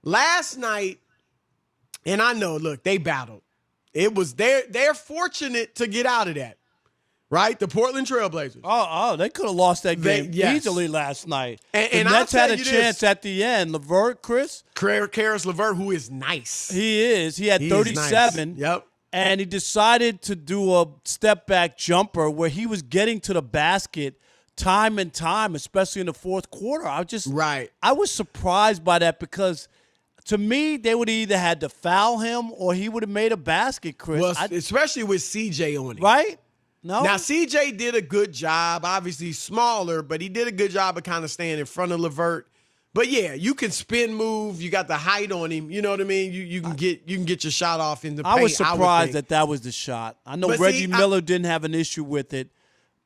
last night, and I know, look, they battled. It was they're fortunate to get out of that, right? The Portland Trailblazers. They could have lost that game easily last night. The Nets had a chance at the end. LeVert, Karis LeVert, who is nice. He is. He had 37. Nice. Yep. And he decided to do a step-back jumper where he was getting to the basket time and time, especially in the fourth quarter. I was surprised by that because – to me, they would either had to foul him or he would have made a basket, Chris. Well, especially with CJ on it. Right? No. Now, CJ did a good job. Obviously, he's smaller, but he did a good job of kind of staying in front of LeVert. But, yeah, you can spin move. You got the height on him. You know what I mean? You can get your shot off in the paint. I was surprised that was the shot. I know Reggie Miller didn't have an issue with it.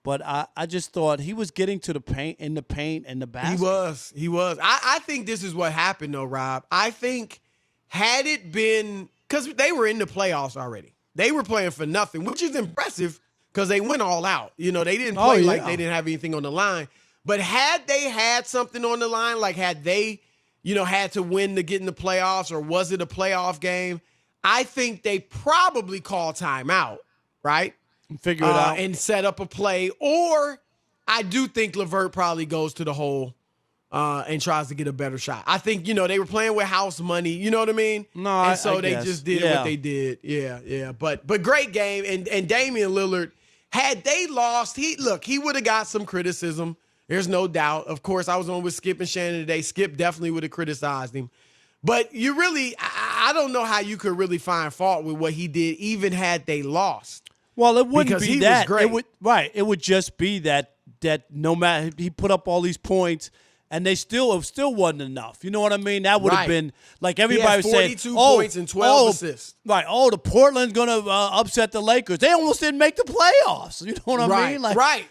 But I just thought he was getting to the paint and the basket. He was. I think this is what happened, though, Rob. I think had it been – because they were in the playoffs already. They were playing for nothing, which is impressive because they went all out. You know, they didn't play like they didn't have anything on the line. But had they had something on the line, like had they, had to win to get in the playoffs or was it a playoff game, I think they probably call timeout, right? Figure it out. And set up a play. Or I do think LeVert probably goes to the hole and tries to get a better shot. I think, they were playing with house money. You know what I mean? No, they just did what they did. Yeah. But great game. And Damian Lillard, had they lost, he would have got some criticism. There's no doubt. Of course, I was on with Skip and Shannon today. Skip definitely would have criticized him. But you really, I don't know how you could really find fault with what he did, even had they lost. Well, it wouldn't be that. Was great. It would just be that no matter he put up all these points and it still wasn't enough. You know what I mean? That would have been like everybody was saying. 42 points and 12 assists. Right. Oh, the Portland's gonna upset the Lakers. They almost didn't make the playoffs. You know what I mean? Right.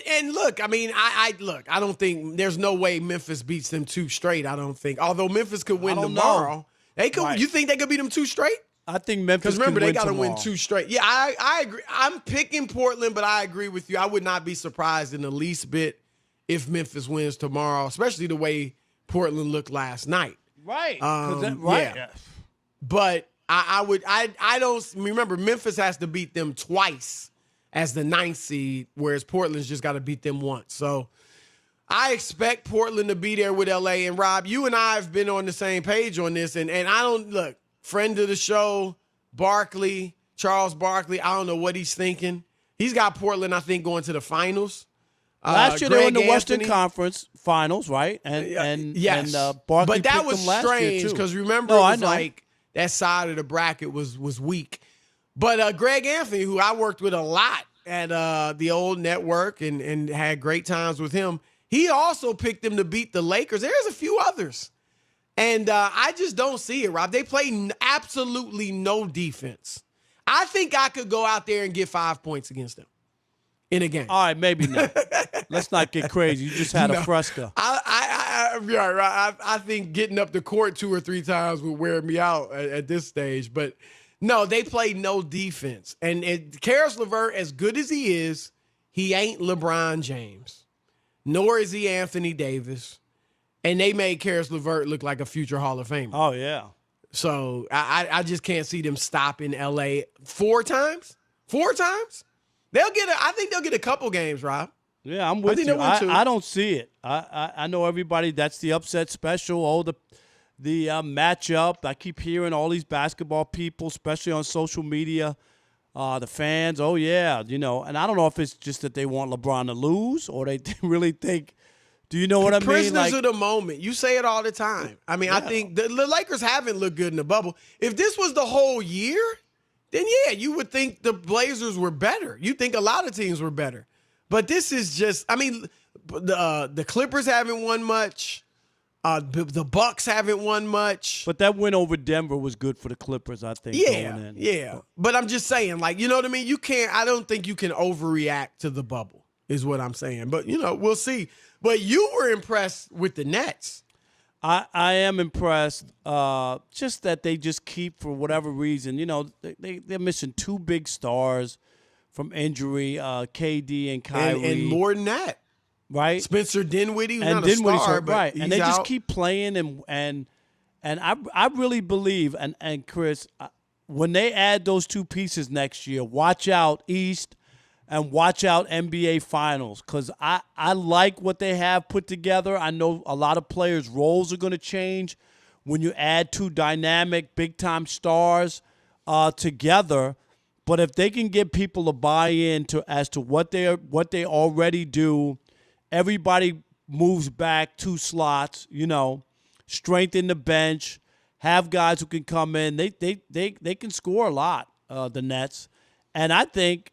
And look, I mean, I don't think there's no way Memphis beats them 2 straight. I don't think. Although Memphis could win tomorrow, they could. Right. You think they could beat them 2 straight? I think Memphis. Because remember, they got to win 2 straight. Yeah, I agree. I'm picking Portland, but I agree with you. I would not be surprised in the least bit if Memphis wins tomorrow, especially the way Portland looked last night. Right. Right. Yeah. But I don't remember. Memphis has to beat them twice as the 9th seed, whereas Portland's just got to beat them once. So I expect Portland to be there with LA. And Rob, you and I have been on the same page on this, and I don't look. Friend of the show, Charles Barkley, I don't know what he's thinking. He's got Portland, I think, going to the finals. Last year they were in the Western Conference Finals, right? And Barkley but that picked was them last strange because remember, it was like that side of the bracket was weak. But Greg Anthony, who I worked with a lot at the old network and had great times with him, he also picked them to beat the Lakers. There's a few others. And I just don't see it, Rob. They play absolutely no defense. I think I could go out there and get 5 points against them in a game. All right, maybe not. Let's not get crazy. You just had a fresca. I think getting up the court 2 or 3 times would wear me out at this stage. But, no, they play no defense. And Karis LeVert, as good as he is, he ain't LeBron James, nor is he Anthony Davis. And they made Karis LeVert look like a future Hall of Famer. Oh, yeah. So I just can't see them stopping L.A. 4 times. 4 times? I think they'll get a couple games, Rob. Yeah, I'm with you. I don't see it. I know everybody, that's the upset special. Oh, the matchup. I keep hearing all these basketball people, especially on social media, the fans, oh, yeah, And I don't know if it's just that they want LeBron to lose or they really think – do you know what I mean? Prisoners of the moment. You say it all the time. I mean, I think the Lakers haven't looked good in the bubble. If this was the whole year, then yeah, you would think the Blazers were better. You think a lot of teams were better. But this is just, I mean, the Clippers haven't won much. The Bucks haven't won much. But that win over Denver was good for the Clippers, I think. Yeah. But I'm just saying, like, you know what I mean? I don't think you can overreact to the bubble, is what I'm saying. But, we'll see. But you were impressed with the Nets. I am impressed. Just that they just keep, for whatever reason, they're missing 2 big stars from injury, KD and Kyrie. And more than that. Right? Spencer Dinwiddie, who's not a star, but right. he's And they out. just keep playing and And I really believe, and Chris, when they add those two pieces next year, watch out East and watch out NBA Finals, because I like what they have put together. I know a lot of players' roles are going to change when you add two dynamic, big-time stars together. But if they can get people to buy in as to what they already do, everybody moves back 2 slots, strengthen the bench, have guys who can come in. They can score a lot, the Nets. And I think,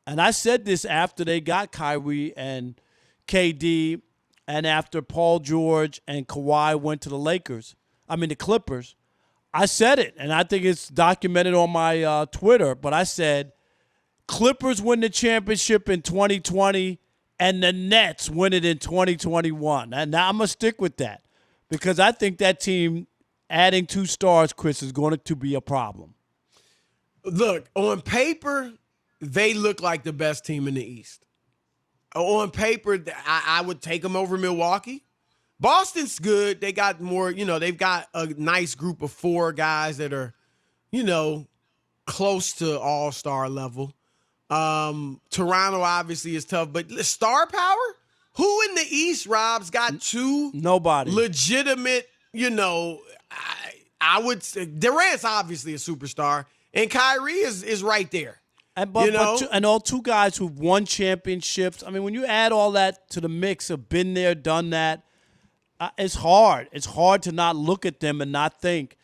and I said this after they got Kyrie and KD, and after Paul George and Kawhi went to the Clippers, I said it, and I think it's documented on my Twitter, but I said Clippers win the championship in 2020 and the Nets win it in 2021. And now I'm going to stick with that, because I think that team adding 2 stars, Chris, is going to be a problem. Look, on paper, they look like the best team in the East. On paper, I would take them over Milwaukee. Boston's good. They got more, they've got a nice group of 4 guys that are, close to all-star level. Toronto obviously is tough, but star power? Who in the East, Rob's got 2 nobody legitimate, I would say Durant's obviously a superstar, and Kyrie is right there. And all 2 guys who've won championships. I mean, when you add all that to the mix of been there, done that, it's hard. It's hard to not look at them and not think,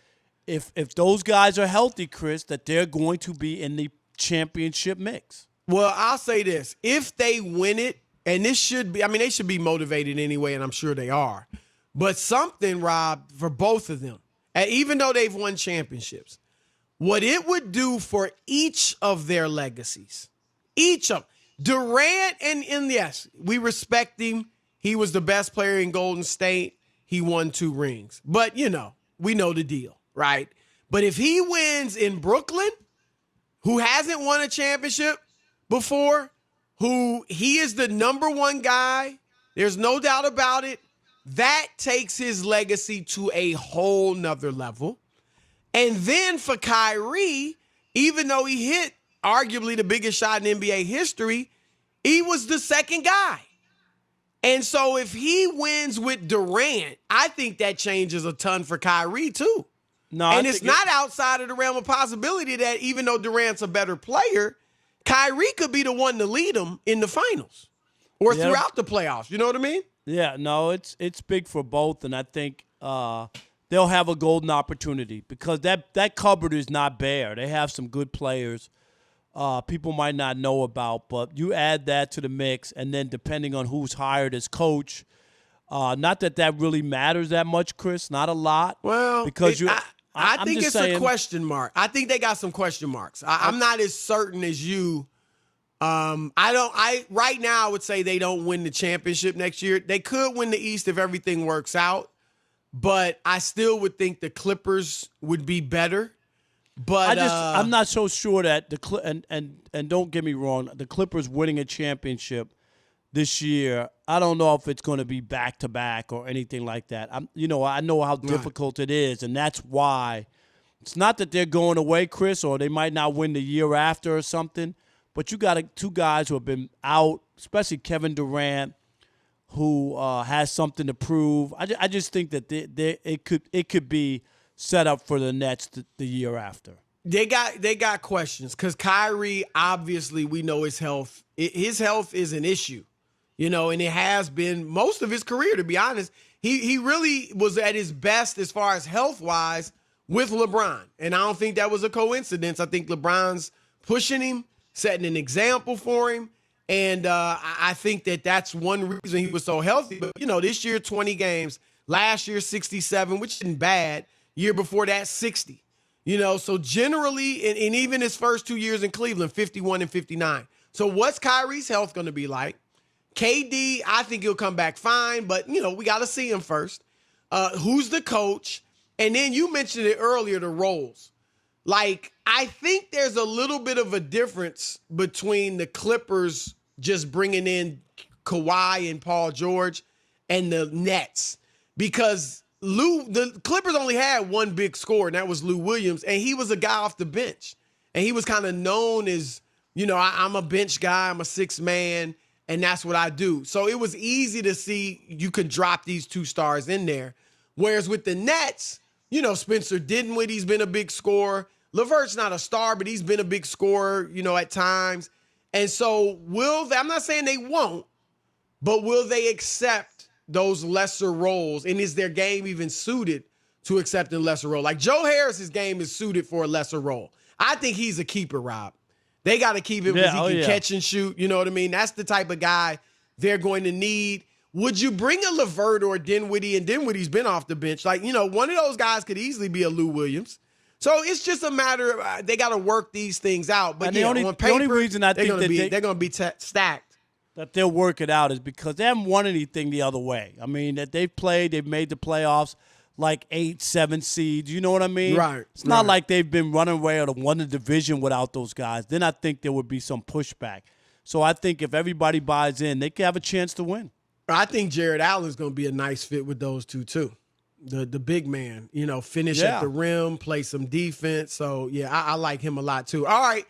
if those guys are healthy, Chris, that they're going to be in the championship mix. Well, I'll say this. If they win it, and this should be, they should be motivated anyway, and I'm sure they are. But something, Rob, for both of them, and even though they've won championships, what it would do for each of their legacies, each of Durant, and yes, we respect him. He was the best player in Golden State. He won 2 rings. But, we know the deal, right? But if he wins in Brooklyn, who hasn't won a championship before, who he is the number 1 guy, there's no doubt about it, that takes his legacy to a whole nother level. And then for Kyrie, even though he hit arguably the biggest shot in NBA history, he was the second guy. And so if he wins with Durant, I think that changes a ton for Kyrie too. No, and it's not outside of the realm of possibility that even though Durant's a better player, Kyrie could be the one to lead him in the finals or throughout the playoffs. You know what I mean? Yeah, no, it's big for both, and I think they'll have a golden opportunity, because that cupboard is not bare. They have some good players people might not know about, but you add that to the mix, and then depending on who's hired as coach, not that really matters that much, Chris, not a lot. Well, because I think it's a question mark. I think they got some question marks. I'm not as certain as you. Right now I would say they don't win the championship next year. They could win the East if everything works out, but I still would think the Clippers would be better. But I'm not so sure that and don't get me wrong, the Clippers winning a championship this year, I don't know if it's going to be back to back or anything like that. I know how difficult it is, and that's why it's not that they're going away, Chris, or they might not win the year after or something. But you got 2 guys who have been out, especially Kevin Durant, who has something to prove. I just think that it could be set up for the Nets the year after. They got questions, because Kyrie, obviously, we know his health. His health is an issue, and it has been most of his career, to be honest. He really was at his best as far as health-wise with LeBron, and I don't think that was a coincidence. I think LeBron's pushing him, setting an example for him, and I think that's one reason he was so healthy. But, this year, 20 games. Last year, 67, which isn't bad. Year before that, 60. So generally, and even his first 2 years in Cleveland, 51 and 59. So what's Kyrie's health going to be like? KD, I think he'll come back fine, but, we got to see him first. Who's the coach? And then you mentioned it earlier, the roles. Like, I think there's a little bit of a difference between the Clippers just bringing in Kawhi and Paul George and the Nets, because the Clippers only had one big scorer, and that was Lou Williams, and he was a guy off the bench. And he was kind of known as, I'm a bench guy, I'm a sixth man, and that's what I do. So it was easy to see you could drop these two stars in there. Whereas with the Nets, Spencer Dinwiddie's been a big scorer. LeVert's not a star, but he's been a big scorer, at times. And so I'm not saying they won't, but will they accept those lesser roles? And is their game even suited to accepting lesser role? Like Joe Harris's game is suited for a lesser role. I think he's a keeper, Rob. They got to keep him because he can catch and shoot. You know what I mean? That's the type of guy they're going to need. Would you bring a LeVert or Dinwiddie? And Dinwiddie's been off the bench. Like, one of those guys could easily be a Lou Williams. So it's just a matter of they got to work these things out. But on paper, the only reason I think they're going to be stacked. That they'll work it out is because they haven't won anything the other way. I mean, that they've made the playoffs like 8, 7 seeds. You know what I mean? Right. It's not like they've been running away or won the division without those guys. Then I think there would be some pushback. So I think if everybody buys in, they can have a chance to win. I think Jared Allen's going to be a nice fit with those two, too. The big man, finish at the rim, play some defense. So, yeah, I like him a lot, too. All right.